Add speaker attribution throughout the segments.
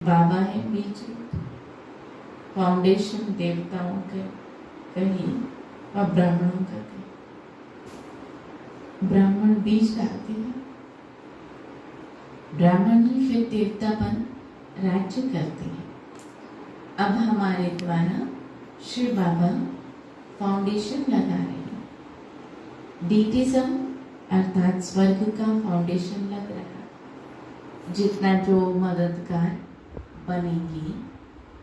Speaker 1: बाबा है बीज, फाउंडेशन देवताओं का कहीं और ब्राह्मणों का कहीं। ब्राह्मण बीज डालते हैं, ब्राह्मण ही फिर देवता बन राज्य करते हैं। अब हमारे द्वारा श्री बाबा फाउंडेशन लगा रहे हैं। डीटिज्म अर्थात स्वर्ग का फाउंडेशन लग रहा है। जितना जो मददगार बनेंगे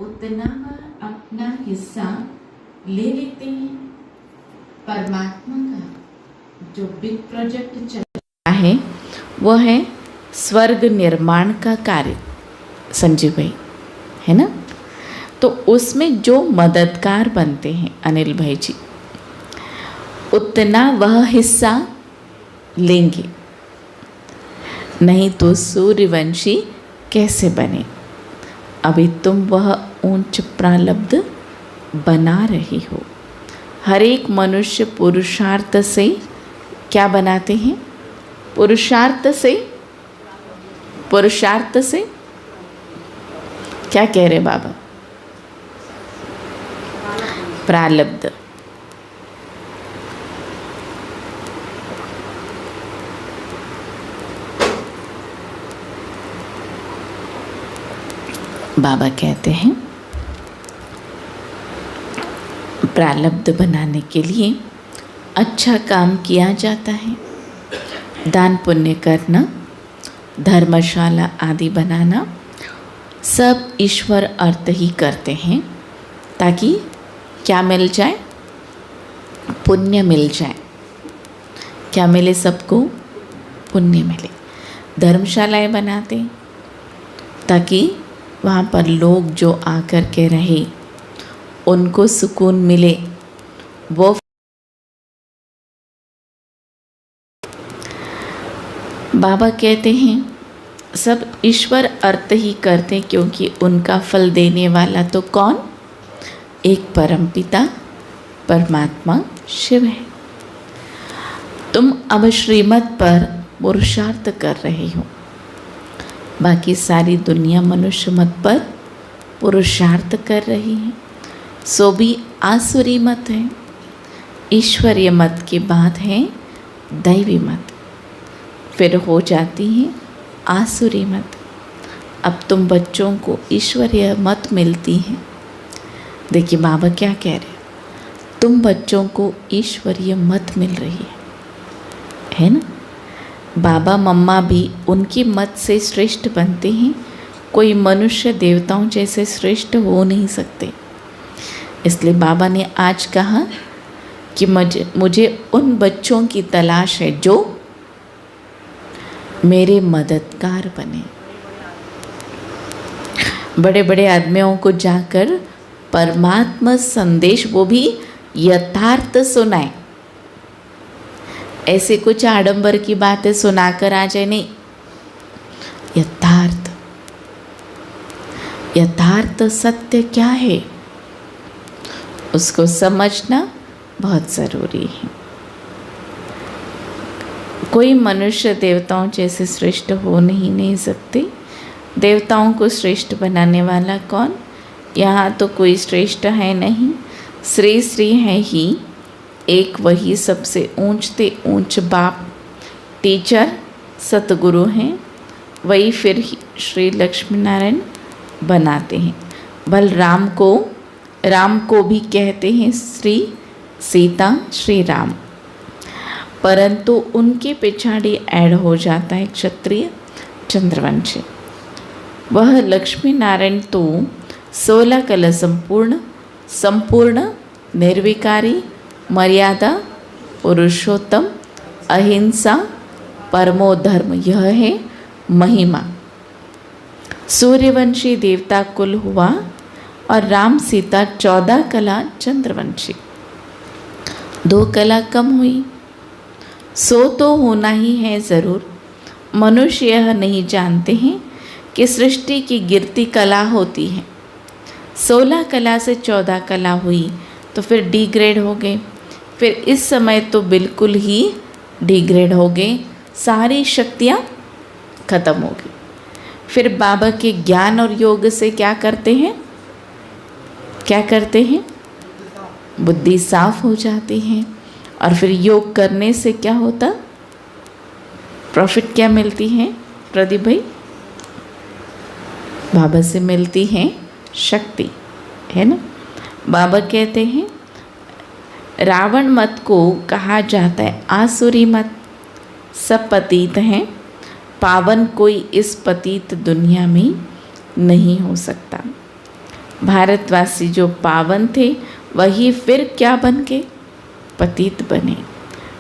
Speaker 1: उतना वह अपना हिस्सा ले लेते हैं। परमात्मा का जो बिग प्रोजेक्ट चल रहा है वो है स्वर्ग निर्माण का कार्य, संजीव भाई, है ना। तो उसमें जो मददगार बनते हैं अनिल भाई जी, उतना वह हिस्सा लेंगे, नहीं तो सूर्यवंशी कैसे बने। अभी तुम वह ऊंच प्रारब्ध बना रही हो। हर एक मनुष्य पुरुषार्थ से क्या बनाते हैं? पुरुषार्थ से क्या कह रहे बाबा? प्रारब्ध। बाबा कहते हैं प्रारब्ध बनाने के लिए अच्छा काम किया जाता है, दान पुण्य करना, धर्मशाला आदि बनाना, सब ईश्वर अर्थ ही करते हैं ताकि क्या मिल जाए? पुण्य मिल जाए। क्या मिले सबको? पुण्य मिले। धर्मशालाएं बनाते ताकि वहाँ पर लोग जो आकर के रहे उनको सुकून मिले। वो बाबा कहते हैं सब ईश्वर अर्थ ही करते क्योंकि उनका फल देने वाला तो कौन? एक परमपिता परमात्मा शिव है। तुम अब श्रीमत पर पुरुषार्थ कर रहे हो, बाकी सारी दुनिया मनुष्य मत पर पुरुषार्थ कर रही है। सो भी आसुरी मत है। ईश्वरीय मत के बाद है दैवी मत, फिर हो जाती है आसुरी मत। अब तुम बच्चों को ईश्वरीय मत मिलती है। देखिए बाबा क्या कह रहे हैं, तुम बच्चों को ईश्वरीय मत मिल रही है ना। बाबा मम्मा भी उनकी मत से श्रेष्ठ बनते हैं। कोई मनुष्य देवताओं जैसे श्रेष्ठ हो नहीं सकते। इसलिए बाबा ने आज कहा कि मुझे उन बच्चों की तलाश है जो मेरे मददगार बने। बड़े बड़े आदमियों को जाकर परमात्मा संदेश वो भी यथार्थ सुनाए। ऐसे कुछ आडंबर की बातें सुनाकर आ जाए नहीं। यथार्थ सत्य क्या है उसको समझना बहुत ज़रूरी है। कोई मनुष्य देवताओं जैसे श्रेष्ठ हो नहीं सकते। देवताओं को श्रेष्ठ बनाने वाला कौन? यहाँ तो कोई श्रेष्ठ है नहीं। श्री है ही एक, वही सबसे ऊंचते ऊंच बाप टीचर सतगुरु हैं। वही फिर श्री लक्ष्मी नारायण बनाते हैं। बल राम को भी कहते हैं श्री सीता श्री राम, परंतु उनके पिछाड़ी ऐड हो जाता है क्षत्रिय चंद्रवंशी। वह लक्ष्मी नारायण तो 16 कला संपूर्ण निर्विकारी, मर्यादा, पुरुषोत्तम, अहिंसा, परमो धर्म, यह है महिमा। सूर्यवंशी देवता कुल हुआ और राम सीता 14 कला चंद्रवंशी। 2 कला कम हुई। सो तो होना ही है ज़रूर। मनुष्य यह नहीं जानते हैं कि सृष्टि की गिरती कला होती है। 16 कला से 14 कला हुई तो फिर डिग्रेड हो गए। फिर इस समय तो बिल्कुल ही डिग्रेड हो गए, सारी शक्तियाँ खत्म हो गई। फिर बाबा के ज्ञान और योग से क्या करते हैं, क्या करते हैं, बुद्धि साफ हो जाती है। और फिर योग करने से क्या होता, प्रॉफिट क्या मिलती है प्रदीप भाई? बाबा से मिलती है शक्ति, है ना। बाबा कहते हैं रावण मत को कहा जाता है आसुरी मत, सब पतित हैं, पावन कोई इस पतित दुनिया में नहीं हो सकता। भारतवासी जो पावन थे वही फिर क्या बन गए, पतित बने।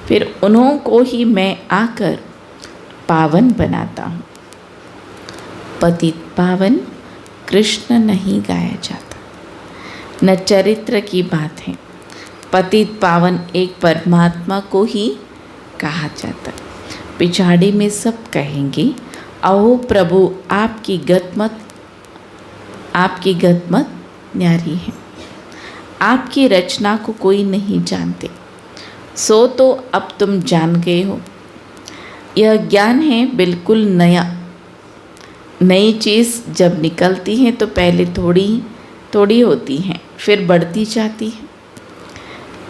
Speaker 1: फिर उन्हों को ही मैं आकर पावन बनाता हूँ। पतित पावन कृष्ण नहीं गाया जाता, न चरित्र की बात है। पतित पावन एक परमात्मा को ही कहा जाता। पिछाड़ी में सब कहेंगे अहो प्रभु आपकी गतमत, आपकी गतमत न्यारी है। आपकी रचना को कोई नहीं जानते, सो तो अब तुम जान गए हो। यह ज्ञान है बिल्कुल नया। नई चीज़ जब निकलती है तो पहले थोड़ी थोड़ी होती हैं, फिर बढ़ती जाती है।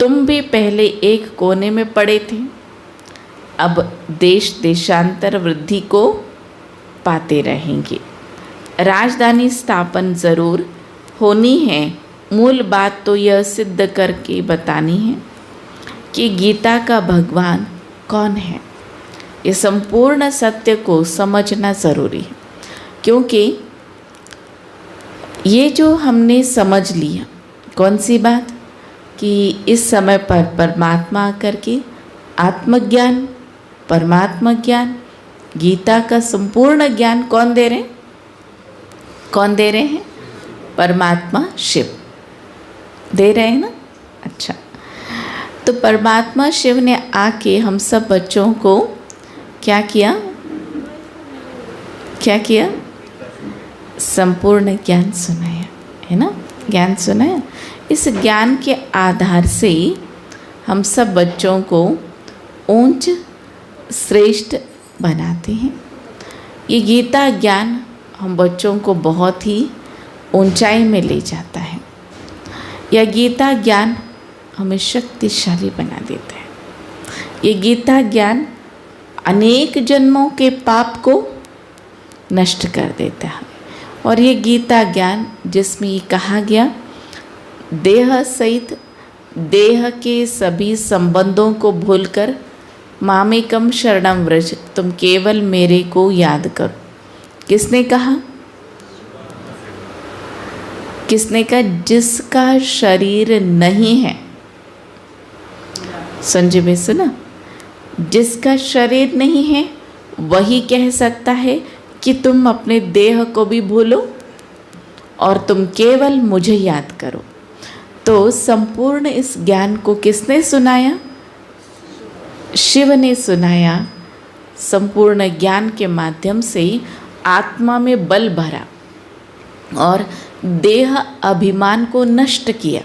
Speaker 1: तुम भी पहले एक कोने में पड़े थे, अब देश देशांतर वृद्धि को पाते रहेंगे। राजधानी स्थापन ज़रूर होनी है। मूल बात तो यह सिद्ध करके बतानी है कि गीता का भगवान कौन है। ये संपूर्ण सत्य को समझना ज़रूरी है, क्योंकि ये जो हमने समझ लिया, कौन सी बात, कि इस समय पर परमात्मा आकर के आत्मज्ञान, परमात्मा ज्ञान, गीता का संपूर्ण ज्ञान कौन दे रहे हैं, कौन दे रहे हैं, परमात्मा शिव दे रहे हैं ना। अच्छा, तो परमात्मा शिव ने आके हम सब बच्चों को क्या किया, क्या किया, संपूर्ण ज्ञान सुनाया, है ना, ज्ञान सुनाया। इस ज्ञान के आधार से हम सब बच्चों को ऊंच श्रेष्ठ बनाते हैं। ये गीता ज्ञान हम बच्चों को बहुत ही ऊंचाई में ले जाता है। यह गीता ज्ञान हमें शक्तिशाली बना देता है। ये गीता ज्ञान अनेक जन्मों के पाप को नष्ट कर देता है। और ये गीता ज्ञान जिसमें ये कहा गया, देह सहित देह के सभी संबंधों को भूलकर मामेकम शरणम व्रज, तुम केवल मेरे को याद करो। किसने कहा, किसने कहा, जिसका शरीर नहीं है। संजय में सुना, जिसका शरीर नहीं है वही कह सकता है कि तुम अपने देह को भी भूलो और तुम केवल मुझे याद करो। तो संपूर्ण इस ज्ञान को किसने सुनाया, शिव ने सुनाया। संपूर्ण ज्ञान के माध्यम से आत्मा में बल भरा और देह अभिमान को नष्ट किया।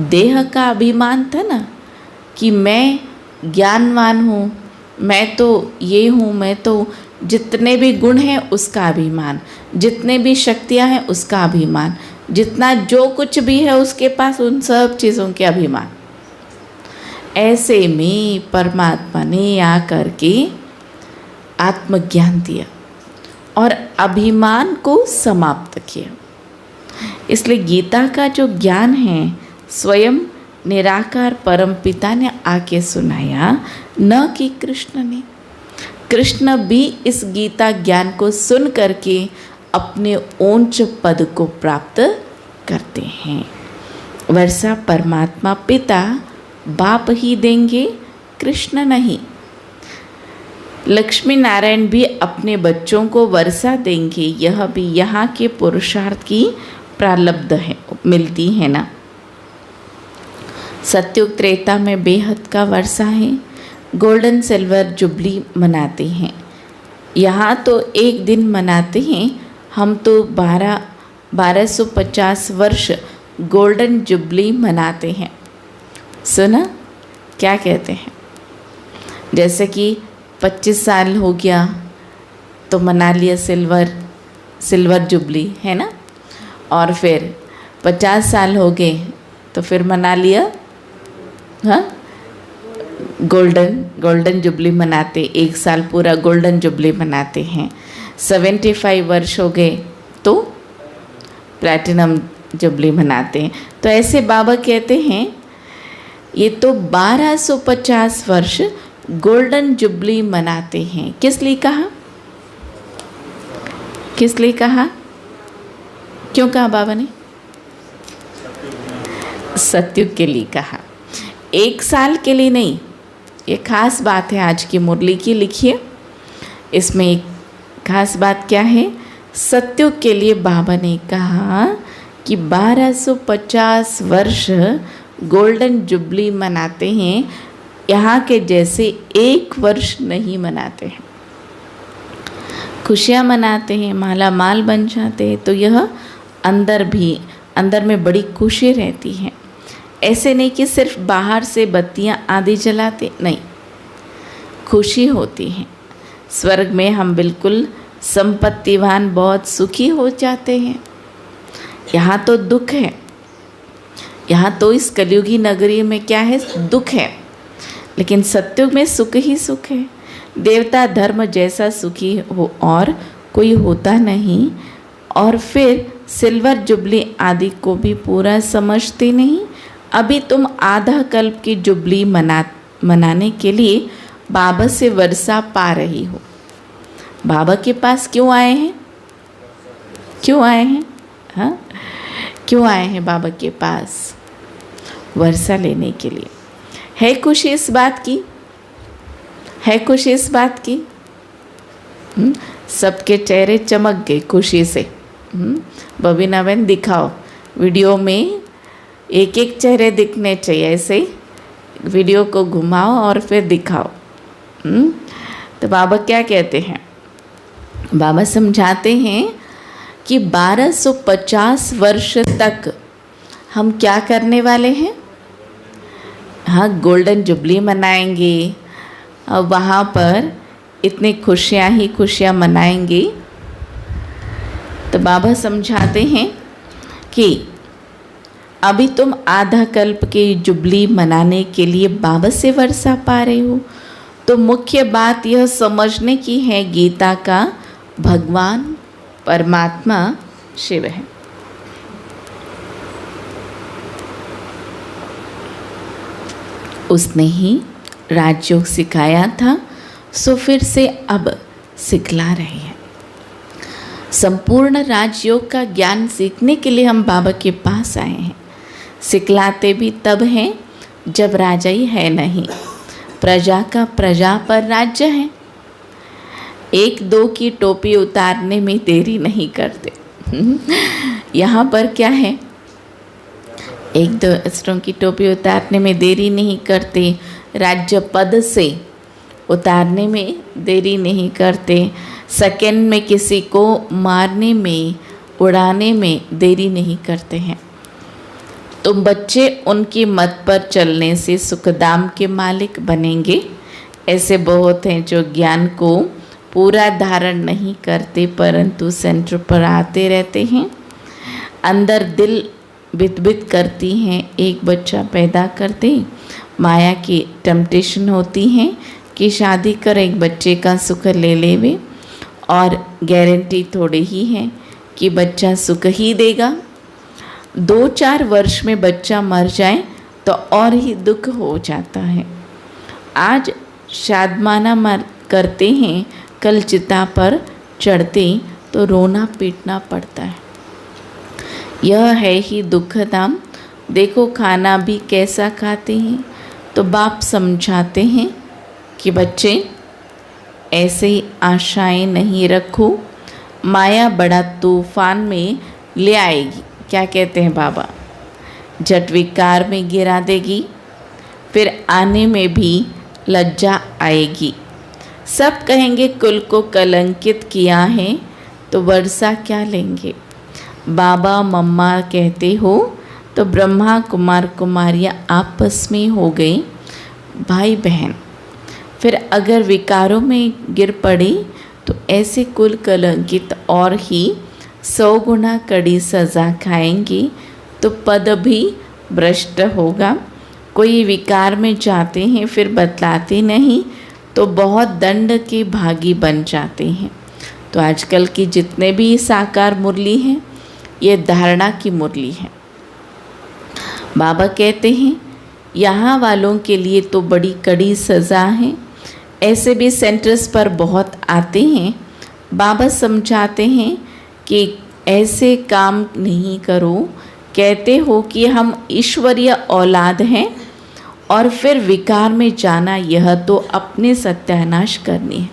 Speaker 1: देह का अभिमान था ना कि मैं ज्ञानवान हूँ, मैं तो ये हूँ, मैं तो जितने भी गुण हैं उसका अभिमान, जितने भी शक्तियाँ हैं उसका अभिमान, जितना जो कुछ भी है उसके पास उन सब चीज़ों के अभिमान। ऐसे में परमात्मा ने आकर के आत्मज्ञान दिया और अभिमान को समाप्त किया। इसलिए गीता का जो ज्ञान है स्वयं निराकार परमपिता ने आके सुनाया, न कि कृष्ण ने। कृष्ण भी इस गीता ज्ञान को सुन करके अपने ऊंच पद को प्राप्त करते हैं। वर्षा परमात्मा पिता बाप ही देंगे, कृष्ण नहीं। लक्ष्मी नारायण भी अपने बच्चों को वर्षा देंगे, यह भी यहाँ के पुरुषार्थ की प्रारब्ध है, मिलती है ना। सत्युग त्रेता में बेहद का वर्षा है, गोल्डन सिल्वर जुबली मनाते हैं। यहाँ तो एक दिन मनाते हैं, हम तो 1250 वर्ष गोल्डन जुबली मनाते हैं। सुना क्या कहते हैं, जैसे कि 25 साल हो गया तो मना लिया सिल्वर जुबली, है ना। और फिर 50 साल हो गए तो फिर मना लिया, हाँ, गोल्डन जुबली मनाते, 1 साल पूरा गोल्डन जुबली मनाते हैं। 75 वर्ष हो गए तो प्लैटिनम जुबली मनाते हैं। तो ऐसे बाबा कहते हैं ये तो 1250 वर्ष गोल्डन जुबली मनाते हैं। किस लिए कहा? किस लिए कहा? क्यों कहा बाबा ने? सतयुग के लिए कहा, 1 साल के लिए नहीं। ये खास बात है आज की मुरली की, लिखिए इसमें एक खास बात क्या है। सतयुग के लिए बाबा ने कहा कि 1250 वर्ष गोल्डन जुबली मनाते हैं, यहाँ के जैसे 1 वर्ष नहीं मनाते हैं। खुशियाँ मनाते हैं, माला माल बन जाते हैं, तो यह अंदर में बड़ी खुशी रहती है। ऐसे नहीं कि सिर्फ बाहर से बत्तियां आदि जलाते, नहीं, खुशी होती है। स्वर्ग में हम बिल्कुल संपत्तिवान, बहुत सुखी हो जाते हैं। यहाँ तो दुख है, यहाँ तो इस कलयुगी नगरी में क्या है? दुख है। लेकिन सतयुग में सुख ही सुख है। देवता धर्म जैसा सुखी हो और कोई होता नहीं। और फिर सिल्वर जुबली आदि को भी पूरा समझते नहीं। अभी तुम आधा कल्प की जुबली मनाने के लिए बाबा से वर्षा पा रही हो। बाबा के पास क्यों आए हैं? क्यों आए हैं? हाँ, क्यों आए हैं बाबा के पास? वर्षा लेने के लिए। है खुशी इस बात की? है खुशी इस बात की? सबके चेहरे चमक गए खुशी से। बबीना बहन दिखाओ, वीडियो में एक एक चेहरे दिखने चाहिए, ऐसे वीडियो को घुमाओ और फिर दिखाओ। तो बाबा क्या कहते हैं? बाबा समझाते हैं कि 1250 वर्ष तक हम क्या करने वाले हैं? हाँ, गोल्डन जुबली मनाएंगे और वहाँ पर इतनी खुशियाँ ही खुशियाँ मनाएंगे। तो बाबा समझाते हैं कि अभी तुम आधा कल्प की जुबली मनाने के लिए बाबा से वर्षा पा रहे हो। तो मुख्य बात यह समझने की है, गीता का भगवान परमात्मा शिव है। उसने ही राजयोग सिखाया था, सो फिर से अब सिखला रहे हैं। संपूर्ण राजयोग का ज्ञान सीखने के लिए हम बाबा के पास आए हैं। सिखलाते भी तब हैं जब राजा ही है नहीं। प्रजा का प्रजा पर राज्य है। 1-2 की टोपी उतारने में देरी नहीं करते। यहाँ पर क्या है? 1-2 अस्त्रों की टोपी उतारने में देरी नहीं करते। राज्य पद से उतारने में देरी नहीं करते। सेकंड में किसी को मारने में, उड़ाने में देरी नहीं करते हैं। तो बच्चे उनकी मत पर चलने से सुखदाम के मालिक बनेंगे। ऐसे बहुत हैं जो ज्ञान को पूरा धारण नहीं करते, परंतु सेंटर पर आते रहते हैं। अंदर दिल बित करती हैं, एक बच्चा पैदा करते माया की टेम्पटेशन होती है कि शादी कर एक बच्चे का सुख ले लेवे, और गारंटी थोड़ी ही है कि बच्चा सुख ही देगा। 2-4 वर्ष में बच्चा मर जाए तो और ही दुख हो जाता है। आज शादमाना करते हैं, कल चिता पर चढ़ते तो रोना पीटना पड़ता है। यह है ही दुखधाम। देखो खाना भी कैसा खाते हैं। तो बाप समझाते हैं कि बच्चे ऐसे ही आशाएं नहीं रखो, माया बड़ा तूफान में ले आएगी। क्या कहते हैं बाबा? झट विकार में गिरा देगी, फिर आने में भी लज्जा आएगी। सब कहेंगे कुल को कलंकित किया है, तो वर्षा क्या लेंगे? बाबा मम्मा कहते हो तो ब्रह्मा कुमार कुमारियाँ आपस में हो गए भाई बहन। फिर अगर विकारों में गिर पड़ी तो ऐसे कुल कलंकित और ही 100 गुना कड़ी सज़ा खाएंगे तो पद भी भ्रष्ट होगा। कोई विकार में जाते हैं फिर बतलाते नहीं तो बहुत दंड के भागी बन जाते हैं। तो आजकल की जितने भी साकार मुरली हैं ये धारणा की मुरली है। बाबा कहते हैं यहाँ वालों के लिए तो बड़ी कड़ी सज़ा है। ऐसे भी सेंटर्स पर बहुत आते हैं। बाबा समझाते हैं कि ऐसे काम नहीं करो। कहते हो कि हम ईश्वरीय औलाद हैं और फिर विकार में जाना यह तो अपने सत्यानाश करनी है।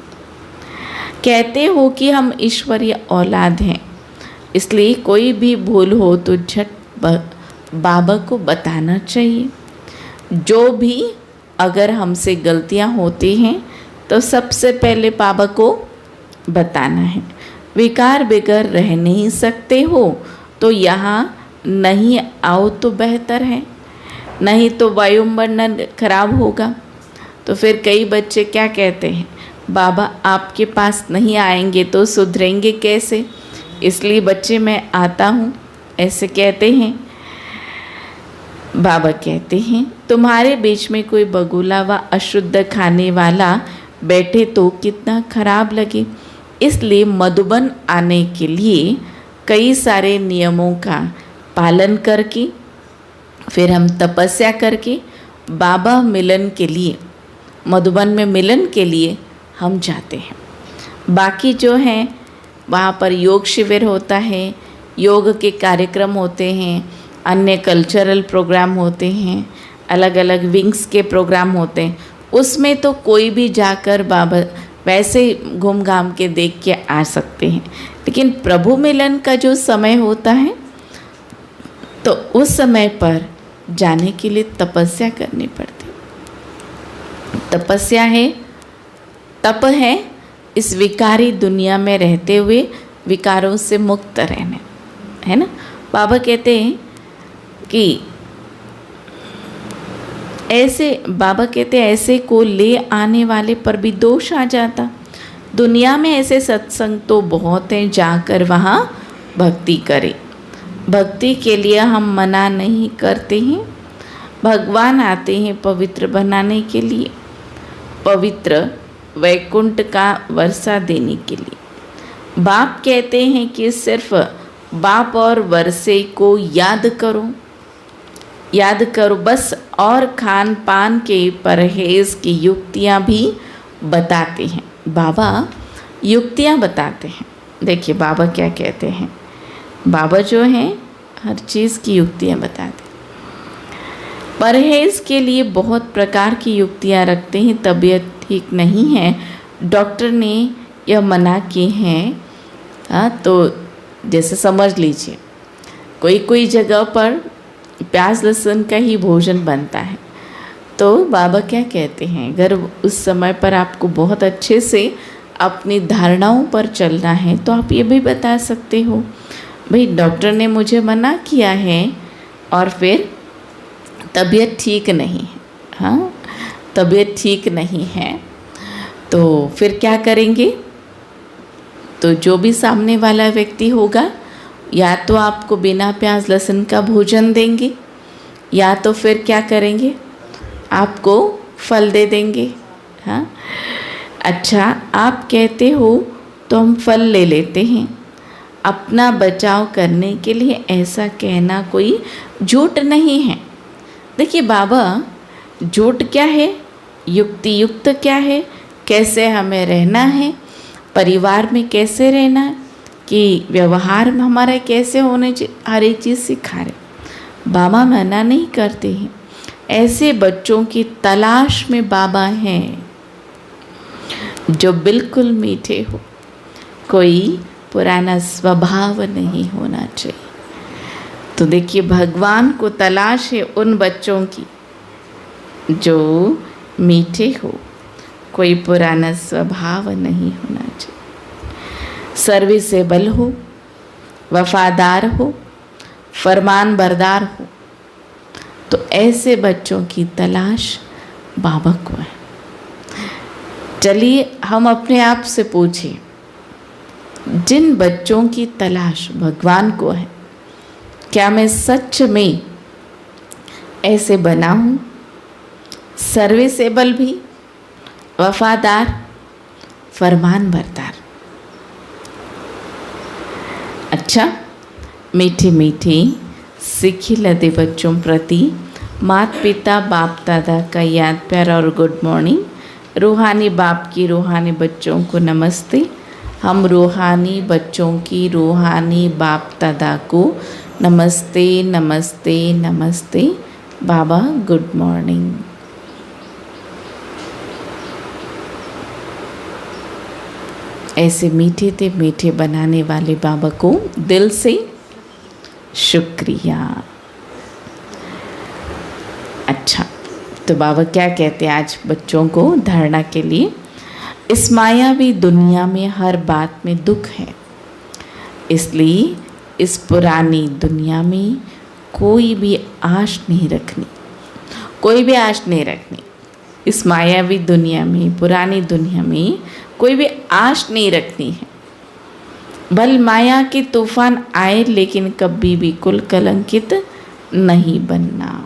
Speaker 1: कहते हो कि हम ईश्वरीय औलाद हैं, इसलिए कोई भी भूल हो तो झट बाबा को बताना चाहिए। जो भी अगर हमसे गलतियां होती हैं तो सबसे पहले बाबा को बताना है। विकार बगैर रह नहीं सकते हो तो यहाँ नहीं आओ तो बेहतर है, नहीं तो वायुमंडल खराब होगा। तो फिर कई बच्चे क्या कहते हैं, बाबा आपके पास नहीं आएंगे तो सुधरेंगे कैसे, इसलिए बच्चे मैं आता हूँ, ऐसे कहते हैं। बाबा कहते हैं तुम्हारे बीच में कोई बगुला व अशुद्ध खाने वाला बैठे तो कितना खराब लगे। इसलिए मधुबन आने के लिए कई सारे नियमों का पालन करके फिर हम तपस्या करके बाबा मिलन के लिए, मधुबन में मिलन के लिए हम जाते हैं। बाकी जो हैं वहाँ पर योग शिविर होता है, योग के कार्यक्रम होते हैं, अन्य कल्चरल प्रोग्राम होते हैं, अलग अलग विंग्स के प्रोग्राम होते हैं। उसमें तो कोई भी जाकर बाबा वैसे घूम घाम के देख के आ सकते हैं। लेकिन प्रभु मिलन का जो समय होता है तो उस समय पर जाने के लिए तपस्या करनी पड़ती है। तपस्या है, तप है इस विकारी दुनिया में रहते हुए विकारों से मुक्त रहने, है ना। बाबा कहते हैं कि ऐसे को ले आने वाले पर भी दोष आ जाता। दुनिया में ऐसे सत्संग तो बहुत हैं, जाकर वहाँ भक्ति करें। भक्ति के लिए हम मना नहीं करते हैं। भगवान आते हैं पवित्र बनाने के लिए, पवित्र वैकुंठ का वर्षा देने के लिए। बाप कहते हैं कि सिर्फ बाप और वर्षे को याद करो बस, और खान पान के परहेज़ की युक्तियाँ भी बताते हैं। बाबा युक्तियाँ बताते हैं। देखिए बाबा क्या कहते हैं, बाबा जो हैं हर चीज़ की युक्तियाँ बताते हैं। परहेज़ के लिए बहुत प्रकार की युक्तियाँ रखते हैं। तबीयत ठीक नहीं है, डॉक्टर ने यह मना किए हैं, तो जैसे समझ लीजिए कोई जगह पर प्याज लहसुन का ही भोजन बनता है, तो बाबा क्या कहते हैं, अगर उस समय पर आपको बहुत अच्छे से अपनी धारणाओं पर चलना है तो आप ये भी बता सकते हो, भाई डॉक्टर ने मुझे मना किया है और फिर तबीयत ठीक नहीं है, हाँ तबीयत ठीक नहीं है, तो फिर क्या करेंगे। तो जो भी सामने वाला व्यक्ति होगा या तो आपको बिना प्याज लहसुन का भोजन देंगे या तो फिर क्या करेंगे, आपको फल दे देंगे। हाँ अच्छा, आप कहते हो तो हम फल ले लेते हैं। अपना बचाव करने के लिए ऐसा कहना कोई झूठ नहीं है। देखिए बाबा झूठ क्या है, युक्ति युक्त क्या है, कैसे हमें रहना है, परिवार में कैसे रहना है, कि व्यवहार में हमारा कैसे होने चाहिए, हर एक चीज़ सिखा रहे। बाबा मना नहीं करते हैं। ऐसे बच्चों की तलाश में बाबा हैं जो बिल्कुल मीठे हो, कोई पुराना स्वभाव नहीं होना चाहिए। तो देखिए भगवान को तलाश है उन बच्चों की जो मीठे हो, कोई पुराना स्वभाव नहीं होना चाहिए, सर्विसेबल हो, वफादार हो, फरमान बरदार हो। तो ऐसे बच्चों की तलाश बाबा को है। चलिए हम अपने आप से पूछें, जिन बच्चों की तलाश भगवान को है, क्या मैं सच में ऐसे बना हूँ? सर्विसेबल भी, वफादार, फरमान बरदार। अच्छा, मीठे मीठे सीखी लदे बच्चों प्रति माता पिता बाप दादा का याद प्यार और गुड मॉर्निंग। रूहानी बाप की रूहानी बच्चों को नमस्ते। हम रूहानी बच्चों की रूहानी बाप दादा को नमस्ते नमस्ते नमस्ते। बाबा गुड मॉर्निंग। ऐसे मीठे थे मीठे बनाने वाले बाबा को दिल से शुक्रिया। अच्छा, तो बाबा क्या कहते हैं आज बच्चों को धारणा के लिए? इस मायावी दुनिया में हर बात में दुख है, इसलिए इस पुरानी दुनिया में कोई भी आश नहीं रखनी, कोई भी आश नहीं रखनी। इस मायावी दुनिया में, पुरानी दुनिया में कोई भी आश नहीं रखनी है। भल माया के तूफान आए लेकिन कभी भी कुल कलंकित नहीं बनना।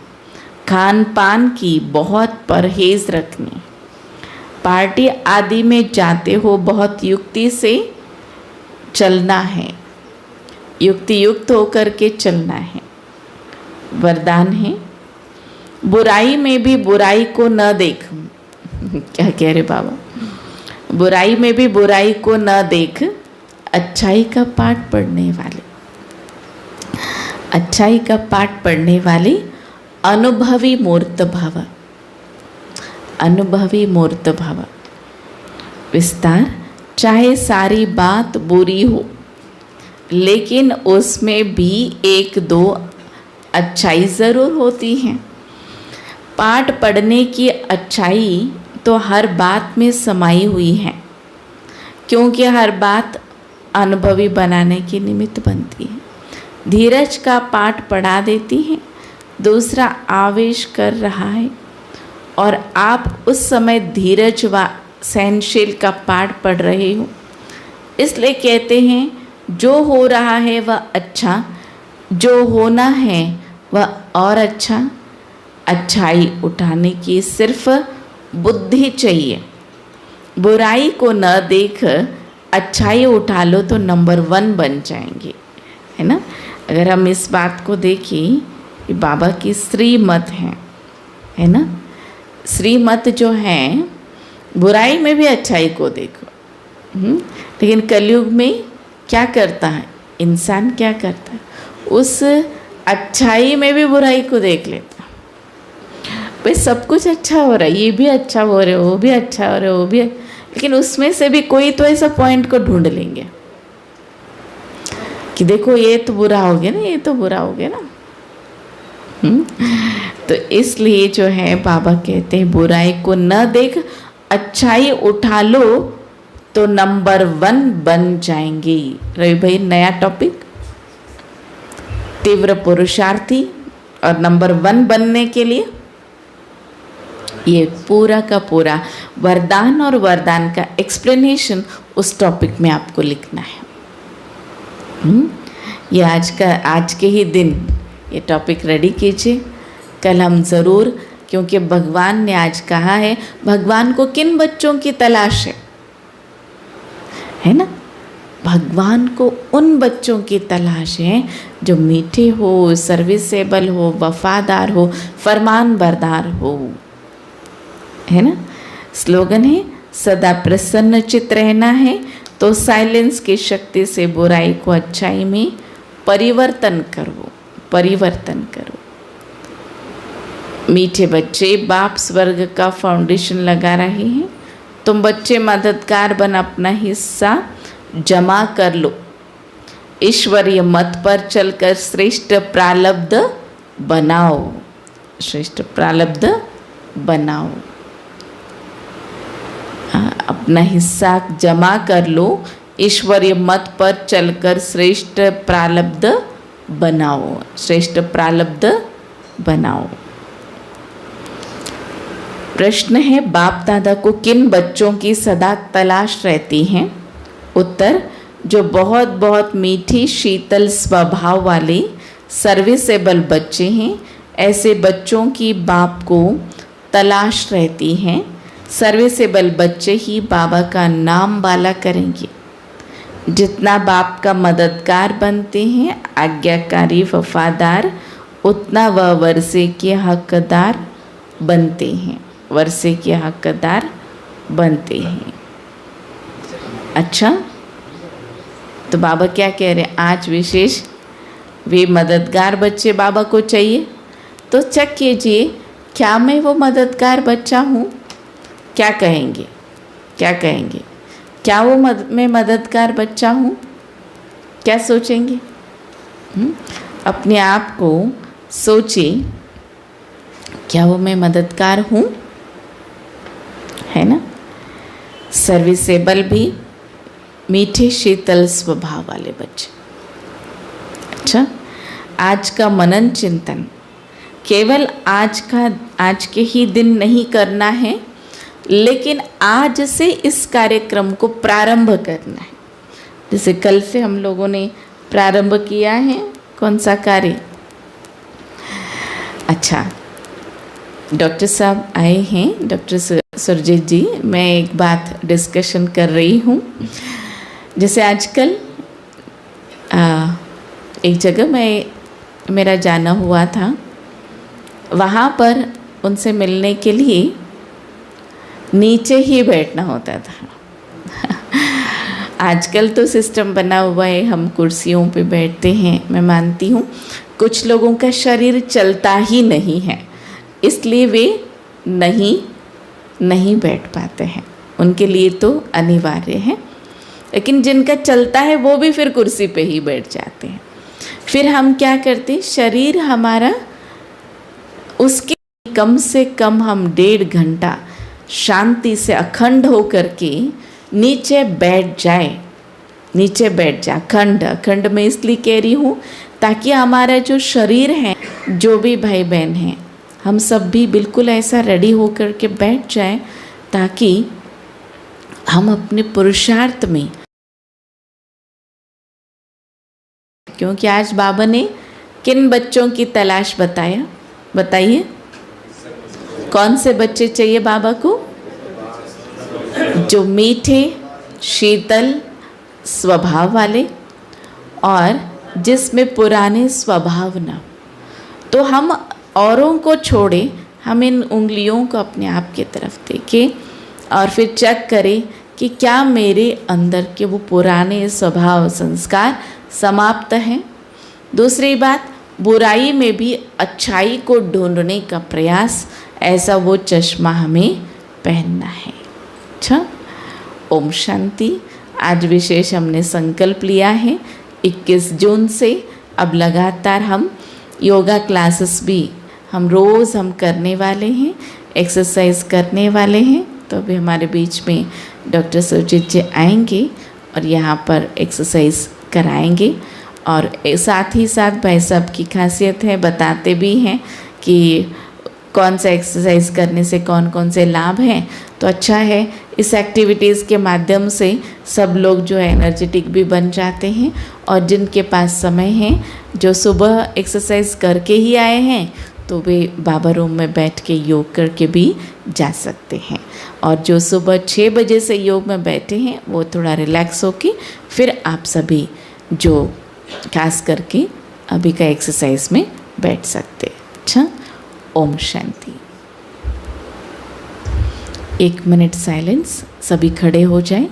Speaker 1: खान पान की बहुत परहेज रखनी। पार्टी आदि में जाते हो बहुत युक्ति से चलना है, युक्ति युक्त होकर के चलना है। वरदान है, बुराई में भी बुराई को न देख। क्या कह रहे बाबा? बुराई में भी बुराई को न देख, अच्छाई का पाठ पढ़ने वाले, अच्छाई का पाठ पढ़ने वाले अनुभवी मूर्त भव, अनुभवी मूर्त भव। विस्तार, चाहे सारी बात बुरी हो लेकिन उसमें भी एक दो अच्छाई ज़रूर होती है। पाठ पढ़ने की अच्छाई तो हर बात में समाई हुई है, क्योंकि हर बात अनुभवी बनाने के निमित्त बनती है। धीरज का पाठ पढ़ा देती है। दूसरा आवेश कर रहा है और आप उस समय धीरज व सहनशील का पाठ पढ़ रहे हो, इसलिए कहते हैं जो हो रहा है वह अच्छा, जो होना है वह और अच्छा। अच्छाई उठाने की सिर्फ बुद्धि चाहिए। बुराई को न देख अच्छाई उठा लो तो नंबर 1 बन जाएंगे, है ना। अगर हम इस बात को देखें, ये बाबा की श्रीमत है ना। श्रीमत जो है, बुराई में भी अच्छाई को देखो। लेकिन कलयुग में क्या करता है इंसान? क्या करता है? उस अच्छाई में भी बुराई को देख लेता। भाई सब कुछ अच्छा हो रहा है, ये भी अच्छा हो रहा है, वो भी अच्छा हो रहा है, वो भी, लेकिन उसमें से भी कोई तो ऐसा पॉइंट को ढूंढ लेंगे कि देखो ये तो बुरा हो गया ना, ये तो बुरा हो गया ना। तो इसलिए जो है बाबा कहते हैं बुराई को न देख, अच्छाई उठा लो तो नंबर 1 बन जाएंगे। रवि भाई, नया टॉपिक, तीव्र पुरुषार्थी और नंबर 1 बनने के लिए ये पूरा का पूरा वरदान और वरदान का एक्सप्लेनेशन उस टॉपिक में आपको लिखना है। ये आज के ही दिन ये टॉपिक रेडी कीजिए। कल हम ज़रूर, क्योंकि भगवान ने आज कहा है, भगवान को किन बच्चों की तलाश है ना। भगवान को उन बच्चों की तलाश है जो मीठे हो, सर्विसेबल हो, वफादार हो, फरमान बरदार हो, है ना। स्लोगन है, सदा प्रसन्न चित्त रहना है तो साइलेंस की शक्ति से बुराई को अच्छाई में परिवर्तन करो, परिवर्तन करो। मीठे बच्चे, बाप स्वर्ग का फाउंडेशन लगा रहे हैं। तुम बच्चे मददगार बन अपना हिस्सा जमा कर लो। ईश्वरीय मत पर चलकर श्रेष्ठ प्रारब्ध बनाओ, श्रेष्ठ प्रारब्ध बनाओ। अपना हिस्सा जमा कर लो, ईश्वरीय मत पर चलकर श्रेष्ठ प्रारब्ध बनाओ, श्रेष्ठ प्रारब्ध बनाओ। प्रश्न है, बाप दादा को किन बच्चों की सदा तलाश रहती है? उत्तर, जो बहुत बहुत मीठी शीतल स्वभाव वाले सर्विसेबल बच्चे हैं, ऐसे बच्चों की बाप को तलाश रहती है। सर्विसेबल बच्चे ही बाबा का नाम बाला करेंगे। जितना बाप का मददगार बनते हैं, आज्ञाकारी वफादार, उतना वह वर्षे के हकदार बनते हैं, वर्षे के हकदार बनते हैं। अच्छा, तो बाबा क्या कह रहे हैं? आज विशेष वे मददगार बच्चे बाबा को चाहिए, तो चेक कीजिए, क्या मैं वो मददगार बच्चा हूँ? क्या कहेंगे? क्या कहेंगे? क्या वो मैं मददगार बच्चा हूँ? क्या सोचेंगे? अपने आप को सोचिए, क्या वो मैं मददगार हूँ? है ना? सर्विसेबल भी, मीठे शीतल स्वभाव वाले बच्चे। अच्छा, आज का मनन चिंतन केवल आज के ही दिन नहीं करना है, लेकिन आज से इस कार्यक्रम को प्रारंभ करना है। जैसे कल से हम लोगों ने प्रारंभ किया है, कौन सा कार्य? अच्छा, डॉक्टर साहब आए हैं, डॉक्टर सुरजीत जी। मैं एक बात डिस्कशन कर रही हूँ। जैसे आजकल एक जगह मेरा जाना हुआ था, वहाँ पर उनसे मिलने के लिए नीचे ही बैठना होता था। आजकल तो सिस्टम बना हुआ है, हम कुर्सियों पे बैठते हैं। मैं मानती हूँ कुछ लोगों का शरीर चलता ही नहीं है, इसलिए वे नहीं बैठ पाते हैं, उनके लिए तो अनिवार्य है। लेकिन जिनका चलता है वो भी फिर कुर्सी पे ही बैठ जाते हैं। फिर हम क्या करते, शरीर हमारा उसके कम से कम हम 1.5 घंटा शांति से अखंड हो करके नीचे बैठ जाए। अखंड में इसलिए कह रही हूँ ताकि हमारा जो शरीर है, जो भी भाई बहन हैं, हम सब भी बिल्कुल ऐसा रेडी हो करके बैठ जाए, ताकि हम अपने पुरुषार्थ में, क्योंकि आज बाबा ने किन बच्चों की तलाश बताइए? कौन से बच्चे चाहिए बाबा को? जो मीठे शीतल स्वभाव वाले और जिसमें पुराने स्वभाव न। तो हम औरों को छोड़े, हम इन उंगलियों को अपने आप की तरफ देखें और फिर चेक करें कि क्या मेरे अंदर के वो पुराने स्वभाव संस्कार समाप्त हैं। दूसरी बात, बुराई में भी अच्छाई को ढूंढने का प्रयास, ऐसा वो चश्मा हमें पहनना है। अच्छा, ओम शांति। आज विशेष हमने संकल्प लिया है 21 जून से अब लगातार हम योगा क्लासेस भी हम रोज़ करने वाले हैं, एक्सरसाइज करने वाले हैं। तो अभी हमारे बीच में डॉक्टर सुरजीत जी आएंगे और यहाँ पर एक्सरसाइज कराएंगे। और साथ ही साथ भाई साहब की खासियत है, बताते भी हैं कि कौन सा एक्सरसाइज करने से कौन कौन से लाभ हैं। तो अच्छा है, इस एक्टिविटीज़ के माध्यम से सब लोग जो है एनर्जेटिक भी बन जाते हैं। और जिनके पास समय है, जो सुबह एक्सरसाइज करके ही आए हैं, तो वे बाबा रूम में बैठ के योग करके भी जा सकते हैं। और जो सुबह 6 बजे से योग में बैठे हैं, वो थोड़ा रिलैक्स होके फिर आप सभी जो खास करके अभी का एक्सरसाइज में बैठ सकते। अच्छा, ओम शांति। 1 मिनट साइलेंस, सभी खड़े हो जाएं।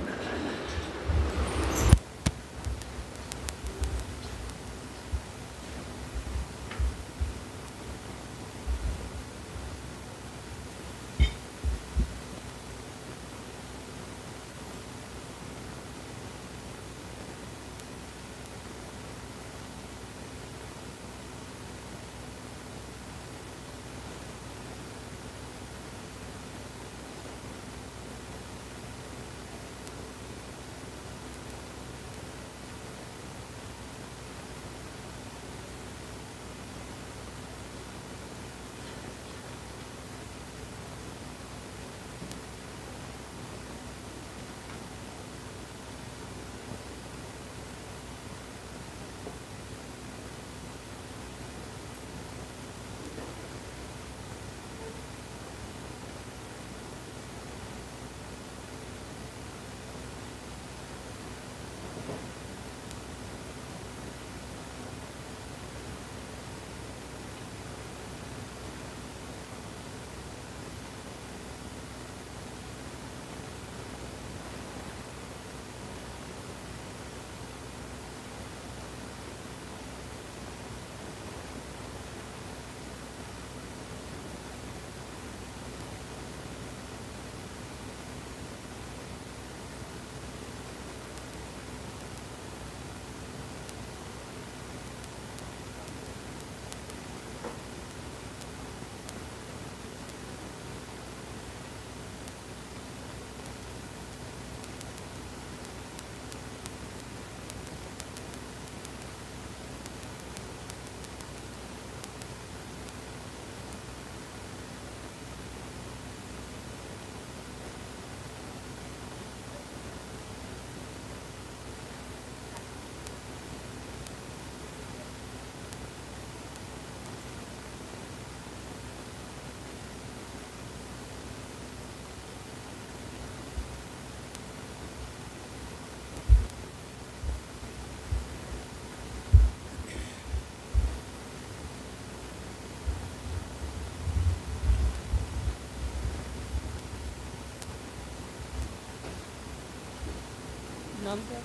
Speaker 2: नाम क्या?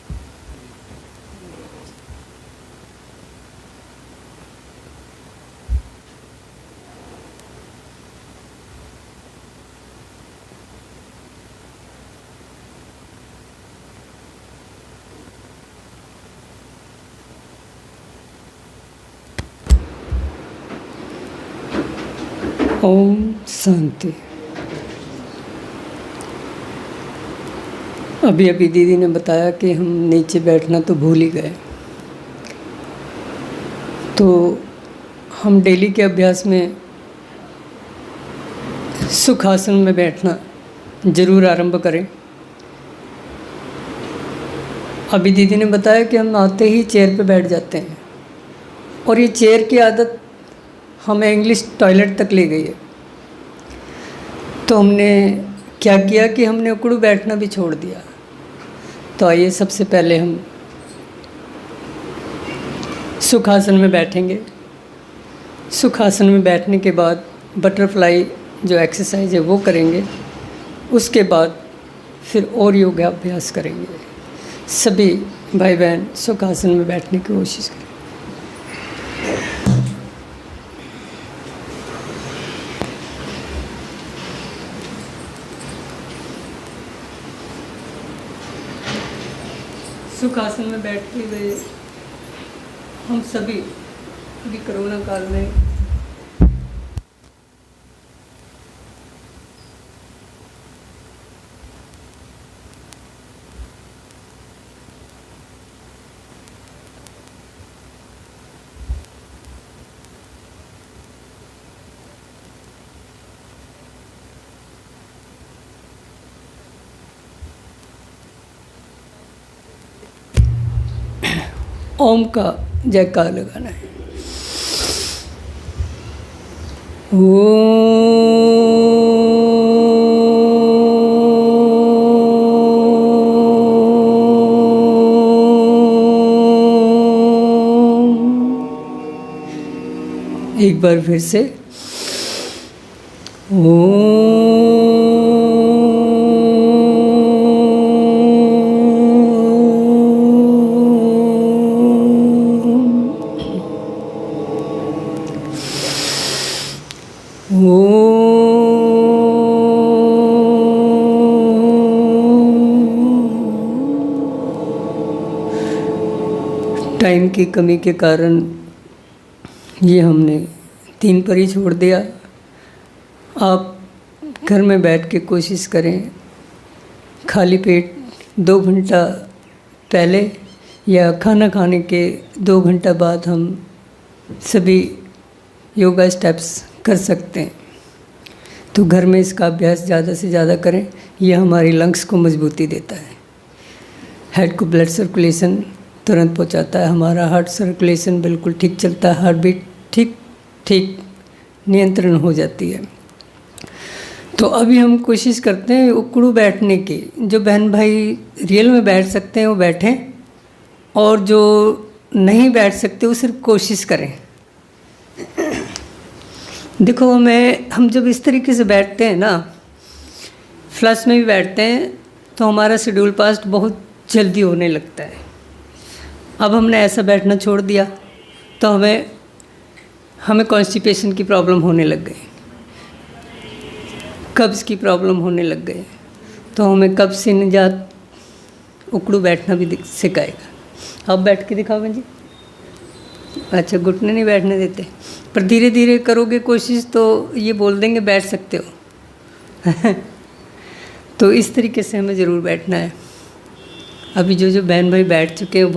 Speaker 2: ओम शांति। अभी अभी दीदी ने बताया कि हम नीचे बैठना तो भूल ही गए। तो हम डेली के अभ्यास में सुखासन में बैठना जरूर आरंभ करें। अभी दीदी ने बताया कि हम आते ही चेयर पे बैठ जाते हैं और ये चेयर की आदत हमें इंग्लिश टॉयलेट तक ले गई है। तो हमने क्या किया कि हमने उकड़ू बैठना भी छोड़ दिया। तो आइए सबसे पहले हम सुखासन में बैठेंगे। सुखासन में बैठने के बाद बटरफ्लाई जो एक्सरसाइज है वो करेंगे। उसके बाद फिर और योगाभ्यास करेंगे। सभी भाई बहन सुखासन में बैठने की कोशिश करें। सुखासन में बैठते हुए हम सभी अभी कोरोना काल में ओम का जयकार लगाना है। एक बार फिर से टाइम की कमी के कारण ये हमने 3 पर ही छोड़ दिया। आप घर में बैठ के कोशिश करें, खाली पेट 2 घंटा पहले या खाना खाने के 2 घंटा बाद हम सभी योगा स्टेप्स कर सकते हैं। तो घर में इसका अभ्यास ज़्यादा से ज़्यादा करें। यह हमारी लंग्स को मजबूती देता है, हेड को ब्लड सर्कुलेशन तुरंत पहुंचाता है, हमारा हार्ट सर्कुलेशन बिल्कुल ठीक चलता है, हार्ट बीट ठीक नियंत्रण हो जाती है। तो अभी हम कोशिश करते हैं उकड़ू बैठने की। जो बहन भाई रियल में बैठ सकते हैं वो बैठें, और जो नहीं बैठ सकते वो सिर्फ कोशिश करें। देखो हम जब इस तरीके से बैठते हैं ना, फ्लश में भी बैठते हैं, तो हमारा शेड्यूल पास्ट बहुत जल्दी होने लगता है। अब हमने ऐसा बैठना छोड़ दिया तो हमें कॉन्स्टिपेशन की प्रॉब्लम होने लग गई, कब्ज़ की प्रॉब्लम होने लग गई। तो हमें कब्ज़ से निजात उकड़ू बैठना भी सिखाएगा। अब बैठ के दिखाओ बहन जी। अच्छा, घुटने नहीं बैठने देते, पर धीरे धीरे करोगे कोशिश तो ये बोल देंगे बैठ सकते हो। तो इस तरीके से हमें ज़रूर बैठना है। अभी जो बहन भाई बैठ चुके हैं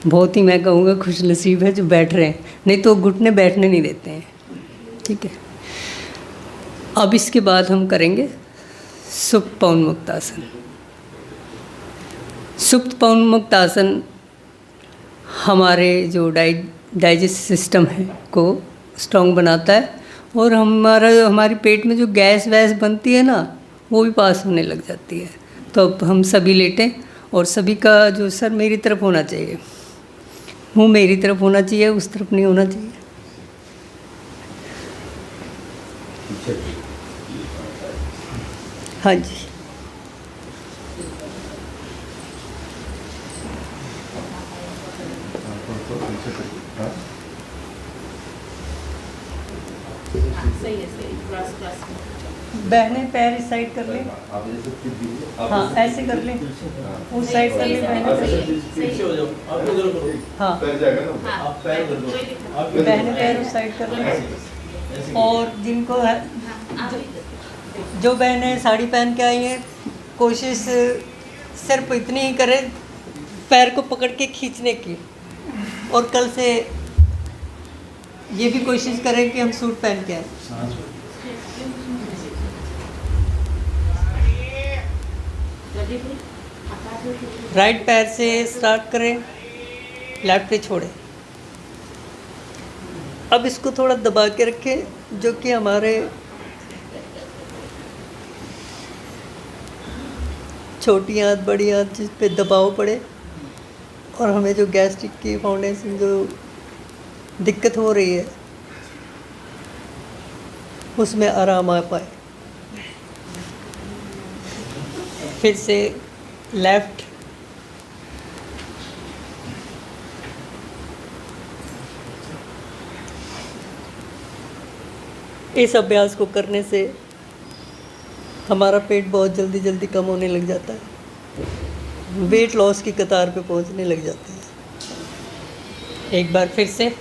Speaker 2: बहुत ही मैं कहूँगा खुश नसीब है जो बैठ रहे हैं, नहीं तो घुटने बैठने नहीं देते हैं। ठीक है, अब इसके बाद हम करेंगे सुप्त पवन मुक्तासन। सुप्त पवन मुक्तासन हमारे जो डाइजेस्ट सिस्टम है को स्ट्रॉन्ग बनाता है, और हमारी पेट में जो गैस वैस बनती है ना, वो भी पास होने लग जाती है। तो अब हम सभी लेटें, और सभी का जो सर मेरी तरफ होना चाहिए, मुंह मेरी तरफ होना चाहिए, उस तरफ नहीं होना चाहिए। हाँ जी।
Speaker 1: सही है, सही, क्रॉस क्रॉस में।
Speaker 2: बहने पैर इस साइड कर लें। हाँ, ऐसे कर लें, उस साइड कर लें, बहने हाँ, बहने पैर उस साइड कर लें। और जिनको है, जो बहनें साड़ी पहन के आई हैं, कोशिश सिर्फ इतनी ही करें पैर को पकड़ के खींचने की, और कल से ये भी कोशिश करें कि हम सूट पहन के आए। राइट पैर से स्टार्ट करें, लेफ्ट पे छोड़ें। अब इसको थोड़ा दबा के रखें, जो कि हमारे छोटी आंत बड़ी आंत जिस पे दबाव पड़े, और हमें जो गैस्ट्रिक की फाउंडेशन जो दिक्कत हो रही है उसमें आराम आ पाए। फिर से लेफ्ट, इस अभ्यास को करने से हमारा पेट बहुत जल्दी जल्दी कम होने लग जाता है, वेट लॉस की कतार पे पहुंचने लग जाते हैं। एक बार फिर से,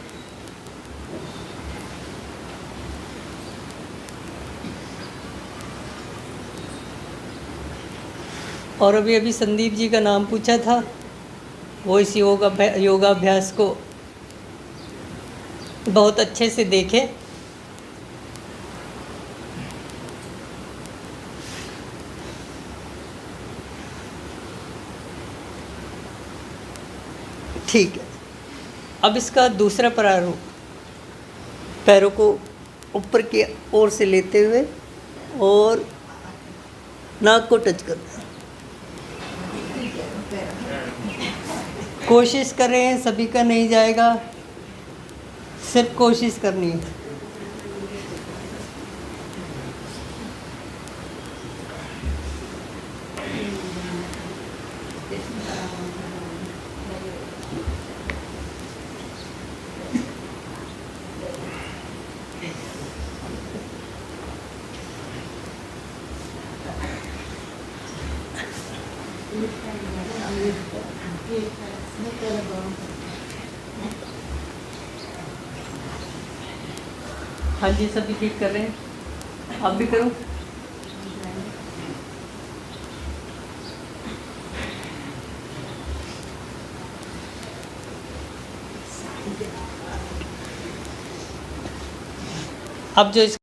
Speaker 2: और अभी अभी संदीप जी का नाम पूछा था, वो इस योगाभ्यास को बहुत अच्छे से देखे। ठीक है, अब इसका दूसरा प्रारूप, पैरों को ऊपर की ओर से लेते हुए और नाक को टच करना। कोशिश करें, सभी का नहीं जाएगा, सिर्फ कोशिश करनी है। हाँ जी, सभी ठीक कर रहे हैं, आप भी करो। अब जो इस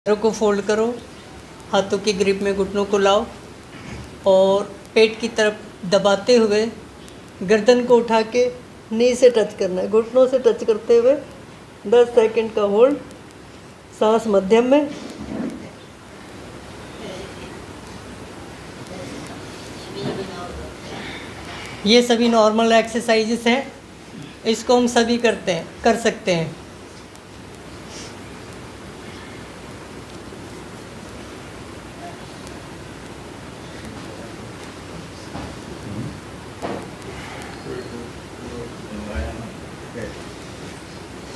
Speaker 2: पैरों को फोल्ड करो, हाथों की ग्रिप में घुटनों को लाओ और पेट की तरफ दबाते हुए गर्दन को उठा के नी से टच करना है, घुटनों से टच करते हुए 10 सेकंड का होल्ड, सांस मध्यम में। ये सभी नॉर्मल एक्सरसाइजेस हैं, इसको हम सभी कर सकते हैं।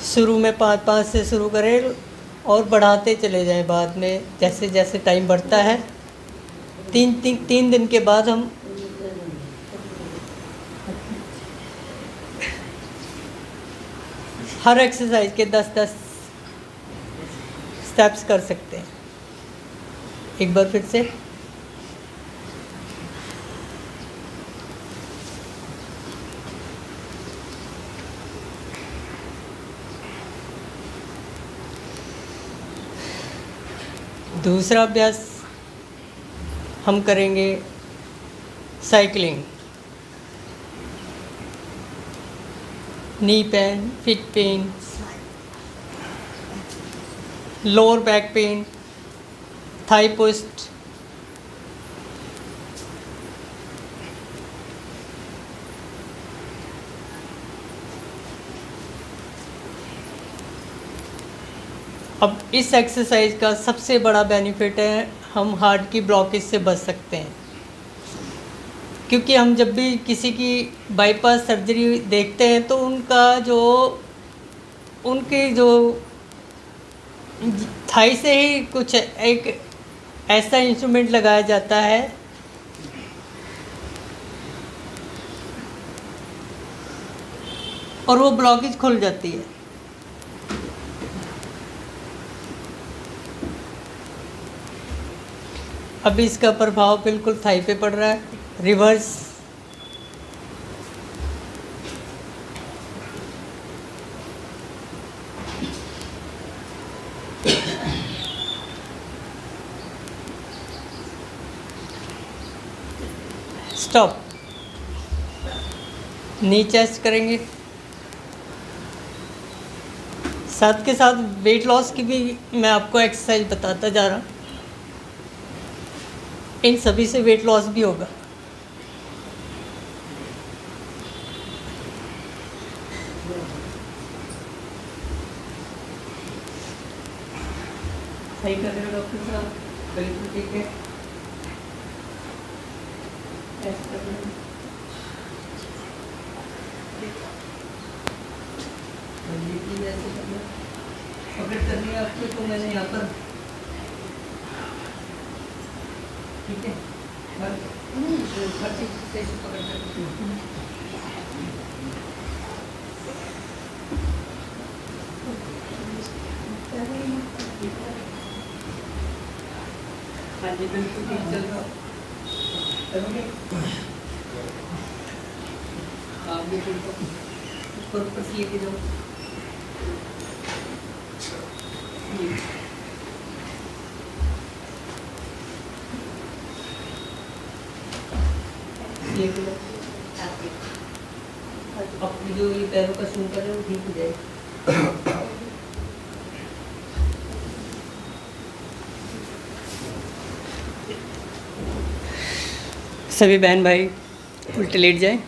Speaker 2: शुरू में 5-5 से शुरू करें और बढ़ाते चले जाएं, बाद में जैसे जैसे टाइम बढ़ता है। 3 दिन के बाद हम हर एक्सरसाइज के 10-10 स्टेप्स कर सकते हैं। एक बार फिर से, दूसरा अभ्यास हम करेंगे cycling. Knee pain, feet pain, lower back pain, thigh post, अब इस एक्सरसाइज का सबसे बड़ा बेनिफिट है, हम हार्ट की ब्लॉकेज से बच सकते हैं। क्योंकि हम जब भी किसी की बाईपास सर्जरी देखते हैं तो उनकी जो थाई से ही कुछ एक ऐसा इंस्ट्रूमेंट लगाया जाता है और वो ब्लॉकेज खुल जाती है। अभी इसका प्रभाव बिल्कुल थाई पे पड़ रहा है, रिवर्स। स्टॉप। नी चेस्ट करेंगे, साथ के साथ वेट लॉस की भी मैं आपको एक्सरसाइज बताता जा रहा हूँ। इन सभी से वेट लॉस भी होगा। सही कर रहे हो डॉक्टर साहब, बिल्कुल ठीक है। पकड़ करनी है आपको, तो मैंने यहाँ पर ठीक है पकड़ हाँ जी बिल्कुल ठीक चल रहा। आप भी ऊपर ऊपर से लेके जाओ। अपनी जो ये पैरों का शुगर है वो ठीक हो जाएगा। सभी बहन भाई उल्टे लेट जाए,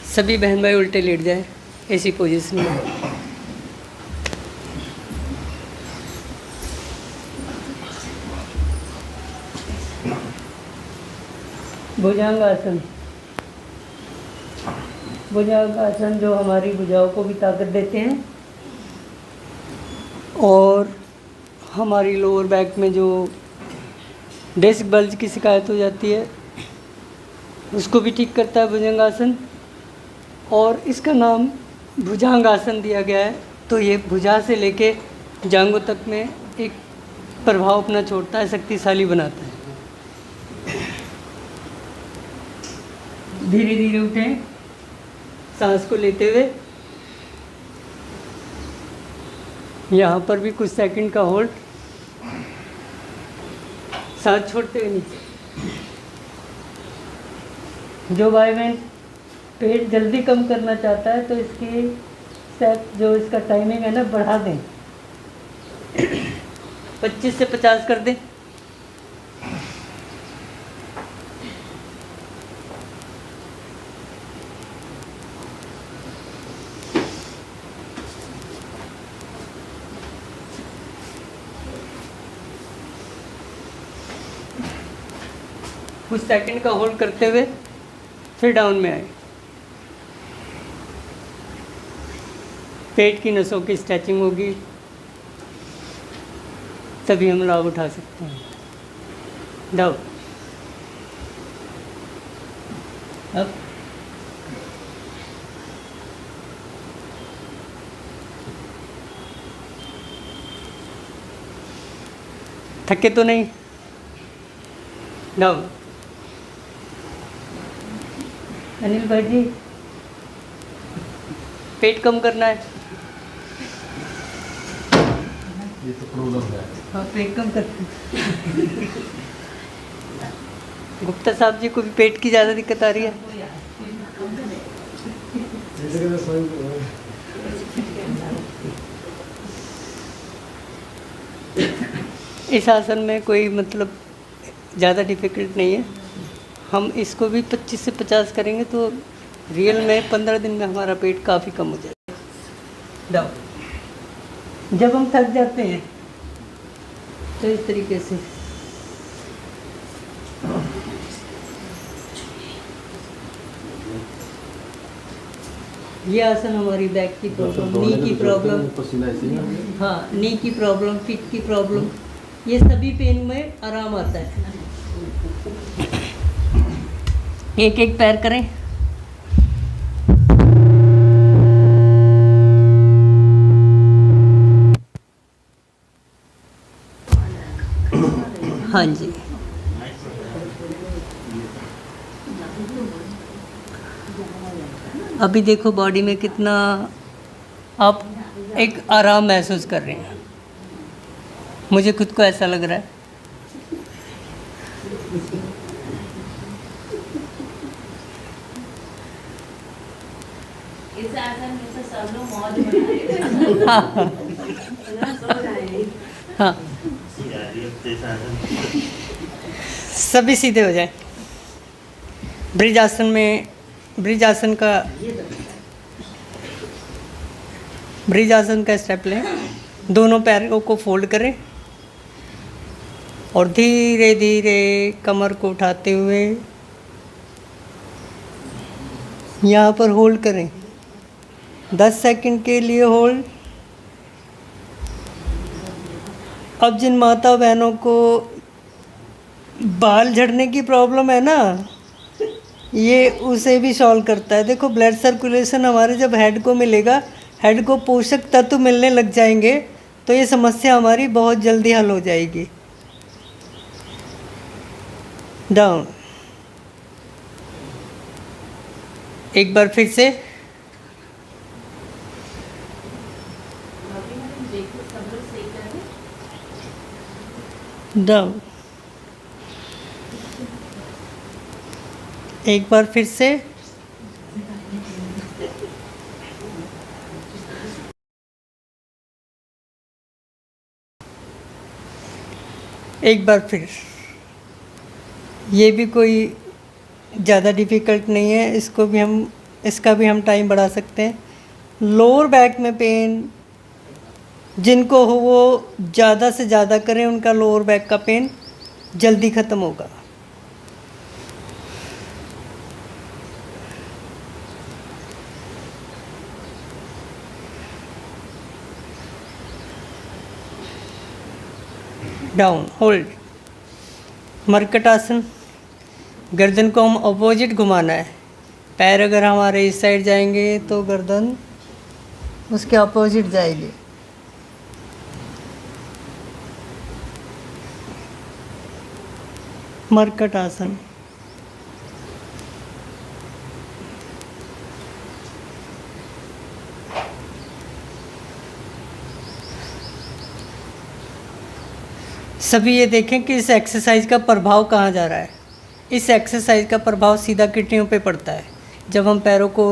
Speaker 2: सभी बहन भाई उल्टे लेट जाए, ऐसी पोजीशन में। भुजंगासन। भुजंगासन जो हमारी भुजाओं को भी ताकत देते हैं और हमारी लोअर बैक में जो डिस्क बल्ज की शिकायत हो जाती है उसको भी ठीक करता है भुजंगासन। और इसका नाम भुजंगासन दिया गया है तो ये भुजा से लेके जांघों तक में एक प्रभाव अपना छोड़ता है, शक्तिशाली बनाता है। धीरे धीरे उठें, सांस को लेते हुए। यहाँ पर भी कुछ सेकंड का होल्ड, सांस छोड़ते हुए नीचे। जो भाई बहन पेट जल्दी कम करना चाहता है तो इसकी स्टेप जो इसका टाइमिंग है ना बढ़ा दें, 25 से 50 कर दें। कुछ सेकंड का होल्ड करते हुए फिर डाउन में आए। पेट की नसों की स्ट्रेचिंग होगी तभी हम लाभ उठा सकते हैं। डाउन। अब थके तो नहीं? डाउन। अनिल भाई जी पेट कम करना है।
Speaker 3: ये तो प्रॉब्लम है।
Speaker 2: हाँ पेट कम करते। गुप्ता साहब जी को भी पेट की ज़्यादा दिक्कत आ रही है। इस आसन में कोई मतलब ज़्यादा डिफिकल्ट नहीं है। हम इसको भी 25 से 50 करेंगे तो रियल में 15 दिन में हमारा पेट काफ़ी कम हो जाएगा। डाउन। जब हम थक जाते हैं तो इस तरीके से ये आसन हमारी बैक की प्रॉब्लम, नी की प्रॉब्लम,
Speaker 3: पसीना ऐसे ही आ गया।
Speaker 2: हाँ नी की प्रॉब्लम, फिट की प्रॉब्लम, ये सभी पेन में आराम आता है। एक एक पैर करें। हाँ जी, अभी देखो बॉडी में कितना आप एक आराम महसूस कर रहे हैं। मुझे खुद को ऐसा लग रहा है।
Speaker 1: इस आसन में से सब लोग मौज
Speaker 2: हाँ, सभी सीधे हो जाए। ब्रिज आसन में ब्रिज आसन का स्टेप लें। दोनों पैरों को फोल्ड करें और धीरे धीरे कमर को उठाते हुए यहाँ पर होल्ड करें। 10 सेकंड के लिए होल्ड। अब जिन माता बहनों को बाल झड़ने की प्रॉब्लम है ना, ये उसे भी सॉल्व करता है। देखो ब्लड सर्कुलेशन हमारे जब हेड को मिलेगा, हेड को पोषक तत्व मिलने लग जाएंगे, तो ये समस्या हमारी बहुत जल्दी हल हो जाएगी। डाउन। एक बार फिर से। डाउन। एक बार फिर से। एक बार फिर। ये भी कोई ज़्यादा डिफ़िकल्ट नहीं है, इसका भी हम टाइम बढ़ा सकते हैं। लोअर बैक में पेन जिनको हो वो ज़्यादा से ज़्यादा करें, उनका लोअर बैक का पेन जल्दी ख़त्म होगा। Down, hold. मरकट आसन। गर्दन को हम अपोजिट घुमाना है। पैर अगर हमारे इस साइड जाएंगे तो गर्दन उसके अपोजिट जाएगी। मरकट आसन। सभी ये देखें कि इस एक्सरसाइज का प्रभाव कहाँ जा रहा है। इस एक्सरसाइज का प्रभाव सीधा किडनियों पे पड़ता है। जब हम पैरों को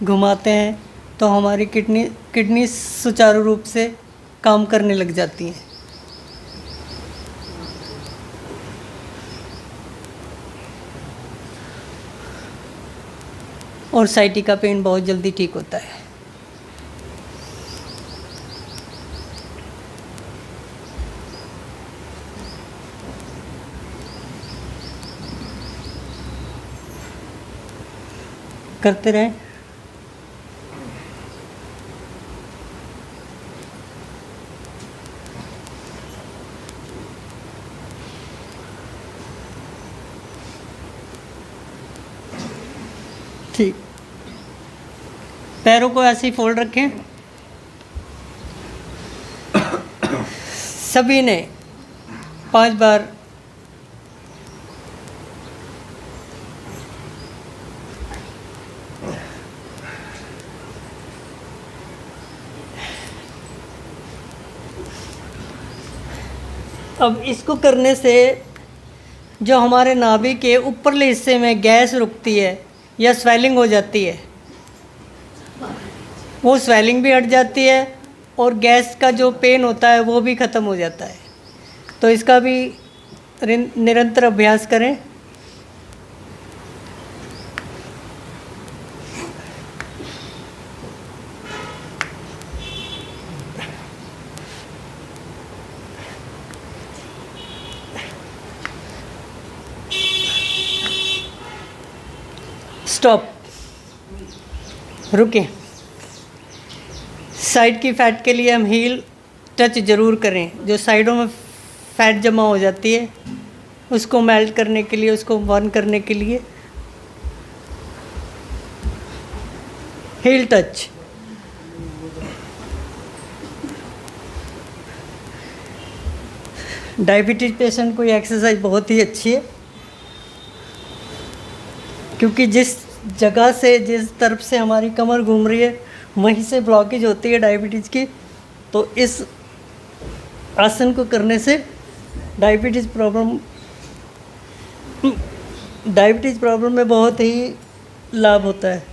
Speaker 2: घुमाते हैं तो हमारी किडनी सुचारू रूप से काम करने लग जाती हैं। और साइटिका पेन बहुत जल्दी ठीक होता है। करते रहें। ठीक, पैरों को ऐसे ही फोल्ड रखें। सभी ने 5 बार अब इसको करने से जो हमारे नाभि के ऊपरले हिस्से में गैस रुकती है या स्वेलिंग हो जाती है, वो स्वेलिंग भी हट जाती है और गैस का जो पेन होता है वो भी ख़त्म हो जाता है। तो इसका भी निरंतर अभ्यास करें। स्टॉप। रुके। साइड की फैट के लिए हम हील टच ज़रूर करें। जो साइडों में फैट जमा हो जाती है उसको मेल्ट करने के लिए, उसको बर्न करने के लिए हील टच। डायबिटीज पेशेंट को ये एक्सरसाइज बहुत ही अच्छी है, क्योंकि जिस जगह से, जिस तरफ से हमारी कमर घूम रही है वहीं से ब्लॉकेज होती है डायबिटीज़ की। तो इस आसन को करने से डायबिटीज़ प्रॉब्लम में बहुत ही लाभ होता है।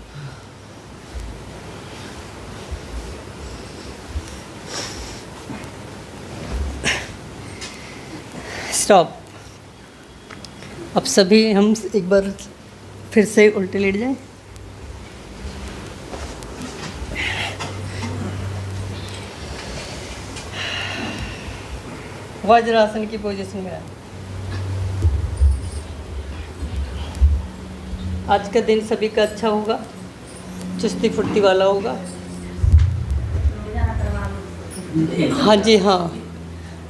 Speaker 2: स्टॉप। अब सभी हम एक बार फिर से उल्टे लेट जाएं। वज्रासन की पोजीशन में आए। आज का दिन सभी का अच्छा होगा, चुस्ती फुर्ती वाला होगा। हाँ जी हाँ,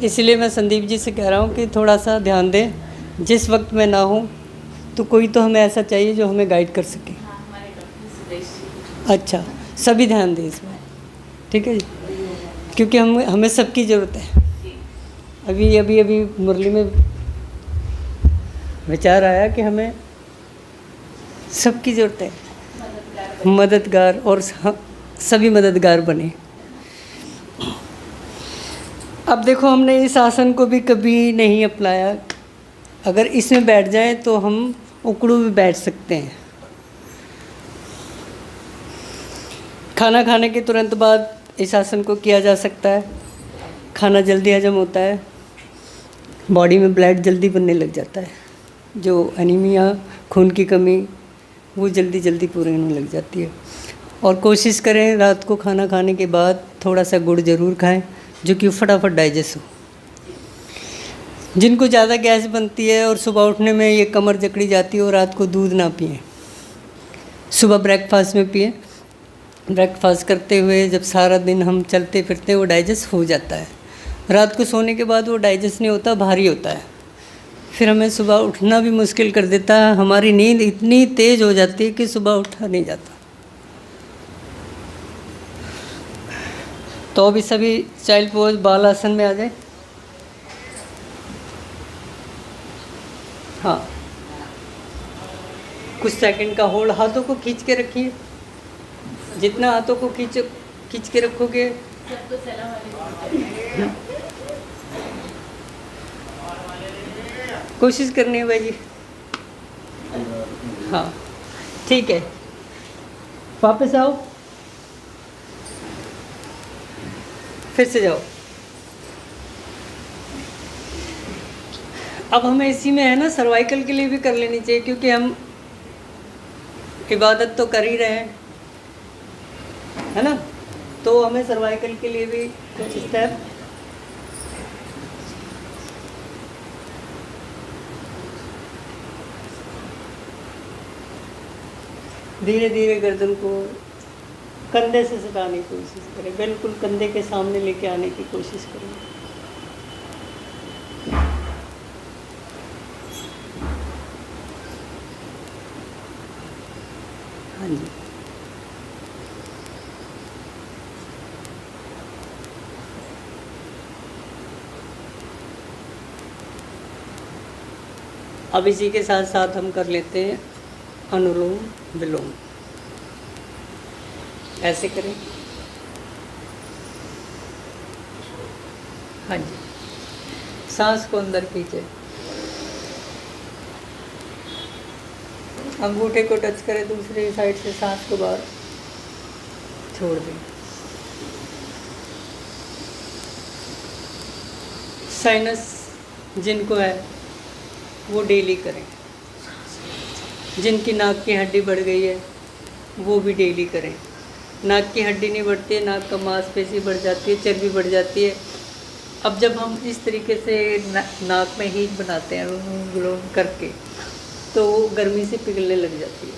Speaker 2: इसलिए मैं संदीप जी से कह रहा हूँ कि थोड़ा सा ध्यान दें। जिस वक्त मैं ना हूँ तो कोई तो हमें ऐसा चाहिए जो हमें गाइड कर सके। अच्छा, सभी ध्यान दें इसमें, ठीक है जी, क्योंकि हमें सबकी ज़रूरत है। अभी मुरली में विचार आया कि हमें सबकी ज़रूरत है, मददगार, और सभी मददगार बने। अब देखो, हमने इस आसन को भी कभी नहीं अपनाया। अगर इसमें बैठ जाए तो हम उकड़ू भी बैठ सकते हैं। खाना खाने के तुरंत बाद इस आसन को किया जा सकता है। खाना जल्दी हजम होता है, बॉडी में ब्लड जल्दी बनने लग जाता है। जो एनीमिया, खून की कमी, वो जल्दी पूरी होने लग जाती है। और कोशिश करें रात को खाना खाने के बाद थोड़ा सा गुड़ ज़रूर खाएं, जो कि फटाफट डाइजेस्ट हो। जिनको ज़्यादा गैस बनती है और सुबह उठने में ये कमर जकड़ी जाती है, और रात को दूध ना पिएं, सुबह ब्रेकफास्ट में पिएं। ब्रेकफास्ट करते हुए जब सारा दिन हम चलते फिरते, वो डाइजेस्ट हो जाता है। रात को सोने के बाद वो डाइजेस्ट नहीं होता, भारी होता है, फिर हमें सुबह उठना भी मुश्किल कर देता है। हमारी नींद इतनी तेज़ हो जाती है कि सुबह उठा नहीं जाता। तो अभी सभी चाइल्ड पोज बाल आसन में आ जाए। हाँ, कुछ सेकंड का होल्ड। हाथों को खींच के रखिए। जितना हाथों को खींच के रखोगे, कोशिश करनी है भाई जी। हाँ ठीक है, वापस आओ, फिर से जाओ। अब हमें इसी में है ना, सर्वाइकल के लिए भी कर लेनी चाहिए, क्योंकि हम इबादत तो कर ही रहे हैं, है ना। तो हमें सर्वाइकल के लिए भी कुछ स्टेप। धीरे धीरे गर्दन को कंधे से सटाने की कोशिश करें, बिल्कुल कंधे के सामने लेके आने की कोशिश करें। हाँ जी, अब इसी के साथ साथ हम कर लेते हैं अनुलोम विलोम। ऐसे करें। हाँ जी, सांस को अंदर खींचे, अंगूठे को टच करें, दूसरी साइड से सांस को बाहर छोड़ दें। साइनस जिनको है वो डेली करें। जिनकी नाक की हड्डी बढ़ गई है वो भी डेली करें। नाक की हड्डी नहीं बढ़ती है, नाक का मांसपेशी बढ़ जाती है, चर्बी बढ़ जाती है। अब जब हम इस तरीके से नाक में हीट बनाते हैं अनुलोम विलोम करके, तो वो गर्मी से पिघलने लग जाती है।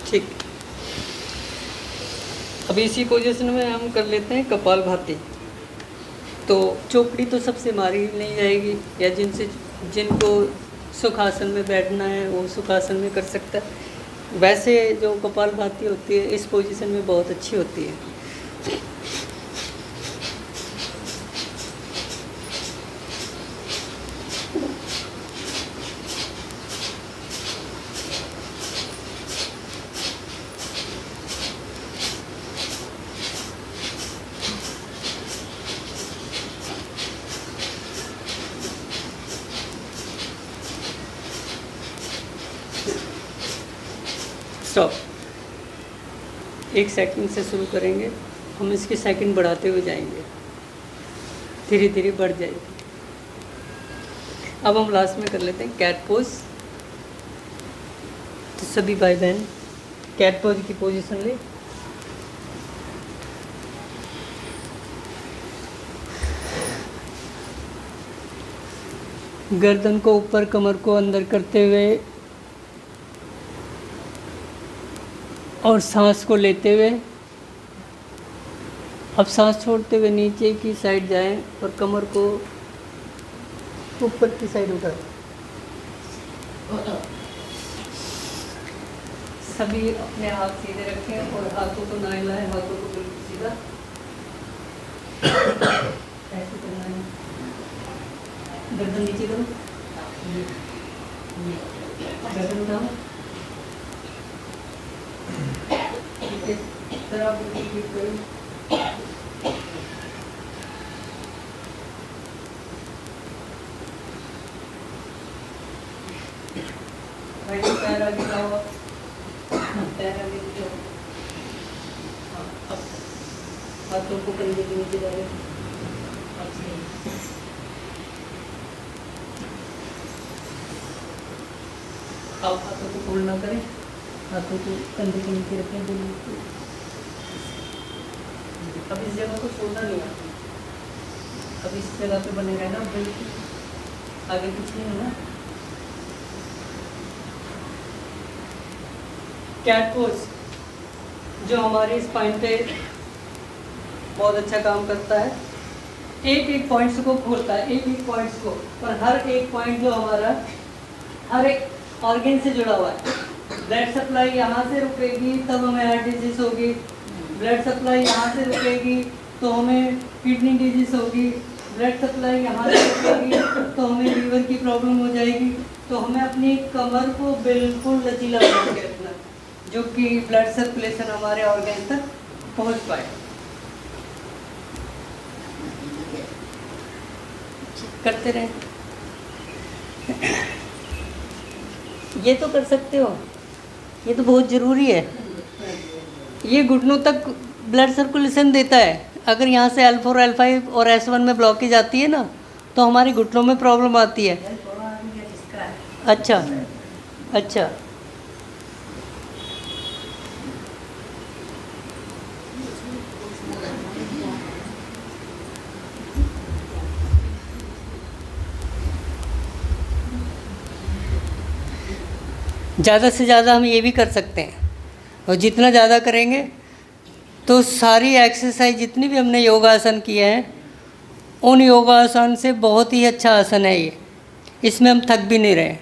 Speaker 2: ठीक। अब इसी पोजीशन में हम कर लेते हैं कपालभाति। तो चौकड़ी तो सबसे मारी नहीं जाएगी, या जिनको सुखासन में बैठना है वो सुखासन में कर सकता है। वैसे जो कपालभाति होती है इस पोजीशन में बहुत अच्छी होती है। स्टॉप। 1 सेकंड से शुरू करेंगे, हम इसके सेकंड बढ़ाते हुए जाएंगे, धीरे धीरे बढ़ जाएगी। अब हम लास्ट में कर लेते हैं कैट पोज। तो सभी भाई बहन कैट पोज की पोजीशन ले। गर्दन को ऊपर, कमर को अंदर करते हुए और सांस को लेते हुए, अब सांस छोड़ते हुए नीचे की साइड जाएं और कमर को ऊपर की साइड उठाएं। सभी अपने हाथ सीधे रखें और हाथों को ना हिलाएं, हाथों को बिल्कुल सीधा ऐसे करना है। गर्दन नीचे करो, गर्दन उठाओ, इस तरह बिल्कुल करो। पैर आगे लाओ, पैर आगे लो, हाथों को कंधे के नीचे डालो। आप हाथों को फोल्ड ना करें, हाथों को कंधे के नीचे रखें दोनों को। अब इस जगह को छोड़ना नहीं है, अब इस जगह पे बनेगा ना, बिल्कुल आगे कुछ नहीं होना। कैट पोज जो हमारे स्पाइन पे बहुत अच्छा काम करता है, एक एक पॉइंट्स को खोलता है, एक एक पॉइंट्स को, और हर एक पॉइंट जो हमारा हर एक ऑर्गन से जुड़ा हुआ है। ब्लड सप्लाई यहाँ से रुकेगी तब हमें हार्ट डिजीज होगी, ब्लड सप्लाई यहाँ से रुकेगी तो हमें किडनी डिजीज होगी, ब्लड सप्लाई यहाँ से रुकेगी तो हमें लीवर की प्रॉब्लम हो जाएगी। तो हमें अपनी कमर को बिल्कुल लचीला बना के रखना, जो कि ब्लड सर्कुलेशन हमारे ऑर्गन तक पहुँच पाए। करते रहे, ये तो कर सकते हो, ये तो बहुत ज़रूरी है। ये घुटनों तक ब्लड सर्कुलेशन देता है। अगर यहाँ से L4, L5 और S1 में ब्लॉकेज आती है ना, तो हमारे घुटनों में प्रॉब्लम आती है। अच्छा अच्छा, ज़्यादा से ज़्यादा हम ये भी कर सकते हैं, और जितना ज़्यादा करेंगे तो सारी एक्सरसाइज जितनी भी हमने योगासन किए हैं उन योगासन से बहुत ही अच्छा आसन है ये, इसमें हम थक भी नहीं रहे।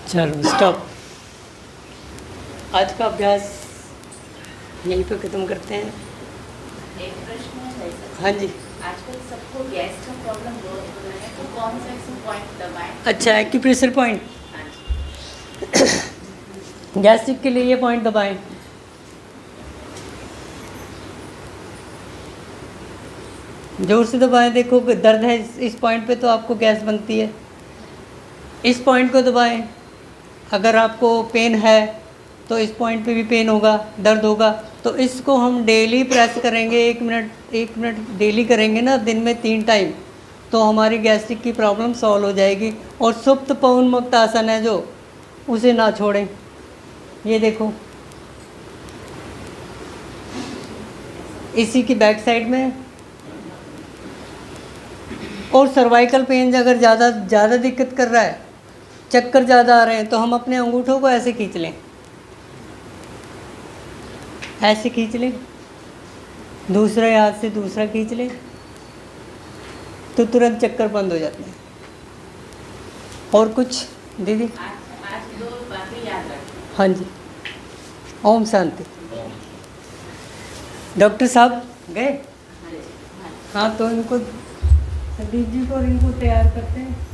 Speaker 2: चलो स्टॉप। आज का अभ्यास यहीं पे ख़त्म करते हैं।
Speaker 1: एक प्रश्न है सर।
Speaker 2: हाँ जी।
Speaker 1: आजकल सबको गैस का प्रॉब्लम बहुत हो रहा है, तो कौन सा ऐसा पॉइंट दबाएं?
Speaker 2: अच्छा, एक्यूप्रेशर पॉइंट, गैस्ट्रिक के लिए ये पॉइंट दबाएं। जोर से दबाएं। देखो दर्द है इस पॉइंट पे तो आपको गैस बनती है। इस पॉइंट को दबाएं। अगर आपको पेन है तो इस पॉइंट पे भी पेन होगा, दर्द होगा। तो इसको हम डेली प्रेस करेंगे, 1 मिनट डेली करेंगे ना, दिन में 3 टाइम, तो हमारी गैस्ट्रिक की प्रॉब्लम सॉल्व हो जाएगी। और सुप्त पवन मुक्त आसन है जो, उसे ना छोड़ें। ये देखो इसी की बैक साइड में। और सर्वाइकल पेन अगर ज़्यादा दिक्कत कर रहा है, चक्कर ज़्यादा आ रहे हैं, तो हम अपने अंगूठों को ऐसे खींच लें, ऐसे खींच लें, दूसरे हाथ से दूसरा खींच लें, तो तुरंत चक्कर बंद हो जाते हैं। और कुछ दीदी?
Speaker 1: आज 2 बातें याद रखें।
Speaker 2: हाँ जी। ओम शांति। डॉक्टर साहब गए? हाँ, तो इनको संदीप जी को और इनको तैयार करते हैं।